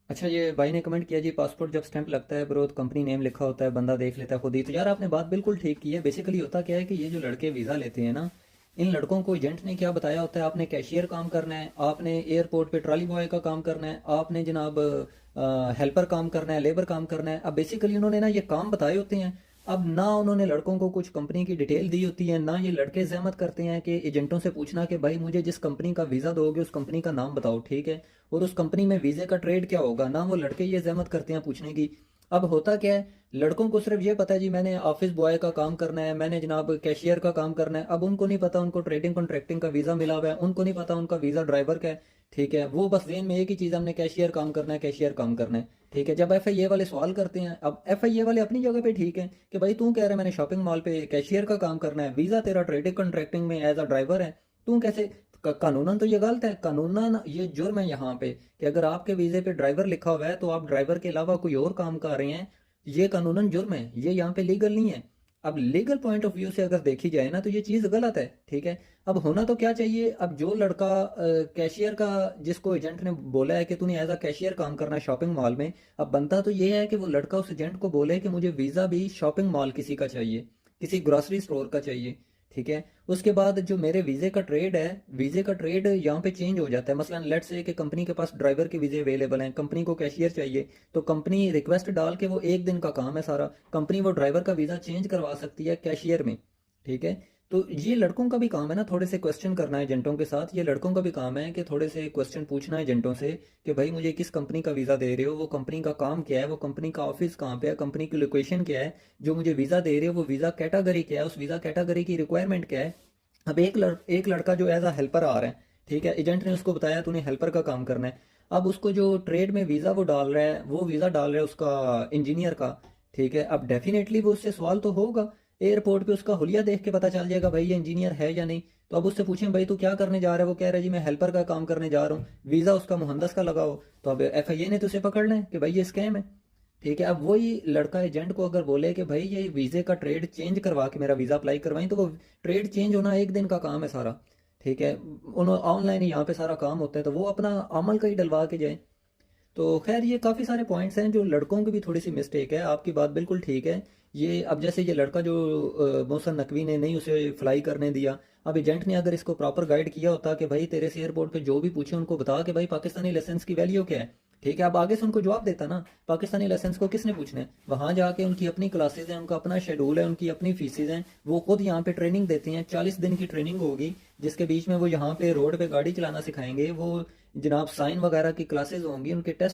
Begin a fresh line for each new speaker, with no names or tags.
अच्छा, ये भाई ने कमेंट किया जी, पासपोर्ट जब स्टैंप लगता है ब्रो तो कंपनी नेम लिखा होता है, बंदा देख लेता है खुद ही। तो यार आपने बात बिल्कुल ठीक की है। बेसिकली होता क्या है कि ये जो लड़के वीज़ा लेते हैं ना, इन लड़कों को एजेंट ने क्या बताया होता है, आपने कैशियर काम करना है, आपने एयरपोर्ट पे ट्रॉली बॉय का काम करना है, आपने जनाब हेल्पर काम करना है, लेबर काम करना है। अब बेसिकली उन्होंने ना ये काम बताए होते हैं। अब ना उन्होंने लड़कों को कुछ कंपनी की डिटेल दी होती है, ना ये लड़के जहमत करते हैं कि एजेंटों से पूछना कि भाई मुझे जिस कंपनी का वीज़ा दोगे उस कंपनी का नाम बताओ, ठीक है, और उस कंपनी में वीज़े का ट्रेड क्या होगा, ना वो लड़के ये जहमत करते हैं पूछने की। अब होता क्या है, लड़कों को सिर्फ ये पता है जी मैंने ऑफिस बॉय का काम करना है, मैंने जनाब कैशियर का काम करना है। अब उनको नहीं पता उनको ट्रेडिंग कॉन्ट्रैक्टिंग का वीज़ा मिला हुआ है, उनको नहीं पता उनका वीज़ा ड्राइवर का है। ठीक है, वो बस जेन में एक ही चीज़, हमने कैशियर काम करना है, कैशियर काम करना है। ठीक है, जब एफ वाले सवाल करते हैं, अब एफ वाले अपनी जगह पे ठीक है कि भाई तू कह रहा है मैंने शॉपिंग मॉल पे कैशियर का काम करना है, वीज़ा तेरा ट्रेडिंग कॉन्ट्रैक्टिंग में एज अ ड्राइवर है, तू कैसे? कानूनन तो ये गलत है, कानूनन ये जुर्म है यहाँ पे कि अगर आपके वीज़े पे ड्राइवर लिखा हुआ है तो आप ड्राइवर के अलावा कोई और काम कर रहे हैं, ये कानूनन जुर्म है, ये यहाँ पे लीगल नहीं है। अब लीगल पॉइंट ऑफ व्यू से अगर देखी जाए ना तो ये चीज़ गलत है। ठीक है, अब होना तो क्या चाहिए, अब जो लड़का कैशियर का, जिसको एजेंट ने बोला है कि तूने एज अ कैशियर काम करना है शॉपिंग मॉल में, अब बनता तो ये है कि वो लड़का उस एजेंट को बोले कि मुझे वीज़ा भी शॉपिंग मॉल किसी का चाहिए, किसी ग्रोसरी स्टोर का चाहिए। ठीक है, उसके बाद जो मेरे वीज़े का ट्रेड है, वीज़े का ट्रेड यहाँ पे चेंज हो जाता है। मसलन लेट्स से कि कंपनी के पास ड्राइवर के वीज़े अवेलेबल हैं, कंपनी को कैशियर चाहिए, तो कंपनी रिक्वेस्ट डाल के, वो एक दिन का काम है सारा, कंपनी वो ड्राइवर का वीज़ा चेंज करवा सकती है कैशियर में। ठीक है, तो ये लड़कों का भी काम है ना, थोड़े से क्वेश्चन करना है एजेंटों के साथ। ये लड़कों का भी काम है कि थोड़े से क्वेश्चन पूछना है एजेंटों से कि भाई मुझे किस कंपनी का वीज़ा दे रहे हो, वो कंपनी का काम क्या है, वो कंपनी का ऑफिस कहाँ पे है, कंपनी की लोकेशन क्या है, जो मुझे वीज़ा दे रहे हो वो वीज़ा कैटेगरी क्या है, उस वीज़ा कैटेगरी की रिक्वायरमेंट क्या है। अब एक लड़का जो एज अ हेल्पर आ रहा है, ठीक है, एजेंट ने उसको बताया तूने हेल्पर का काम करना है। अब उसको जो ट्रेड में वीज़ा वो डाल रहा है, वो वीज़ा डाल रहा है उसका इंजीनियर का। ठीक है, अब डेफिनेटली वो उससे सवाल तो होगा, एयरपोर्ट पे उसका हुलिया देख के पता चल जाएगा भाई ये इंजीनियर है या नहीं। तो अब उससे पूछें भाई तू क्या करने जा रहा है, वो कह रहा है जी मैं हेल्पर का काम करने जा रहा हूँ, वीज़ा उसका मुहंदस का लगाओ, तो अब एफआईए ने तो उसे पकड़ लें कि भाई ये स्कैम है। ठीक है, अब वही लड़का एजेंट को अगर बोले कि भाई ये वीज़े का ट्रेड चेंज करवा के मेरा वीज़ा अप्लाई करवाएं, तो वो ट्रेड चेंज होना एक दिन का काम है सारा। ठीक है, उन्होंने ऑनलाइन ही यहाँ पे सारा काम होता है, तो वो अपना अमल का ही डलवा के जाए। तो खैर ये काफ़ी सारे पॉइंट्स हैं जो लड़कों की भी थोड़ी सी मिस्टेक है, आपकी बात बिल्कुल ठीक है। ये अब जैसे ये लड़का जो मोहसन नकवी ने नहीं उसे फ्लाई करने दिया, अब एजेंट ने अगर इसको प्रॉपर गाइड किया होता कि भाई तेरे से एयरपोर्ट पे जो भी पूछे उनको बता कि भाई पाकिस्तानी लाइसेंस की वैल्यू क्या है। ठीक है, अब आगे से उनको जवाब देता ना, पाकिस्तानी लाइसेंस को किसने पूछना है, वहाँ जाके उनकी अपनी क्लासेज हैं, उनका अपना शेड्यूल है, उनकी अपनी फीसेज हैं, वो खुद यहाँ पे ट्रेनिंग देते हैं, 40 दिन की ट्रेनिंग होगी, जिसके बीच में वो यहाँ पे रोड पे गाड़ी चलाना सिखाएंगे, वो जनाब साइन वगैरह की क्लासेज होंगी, उनके टेस्ट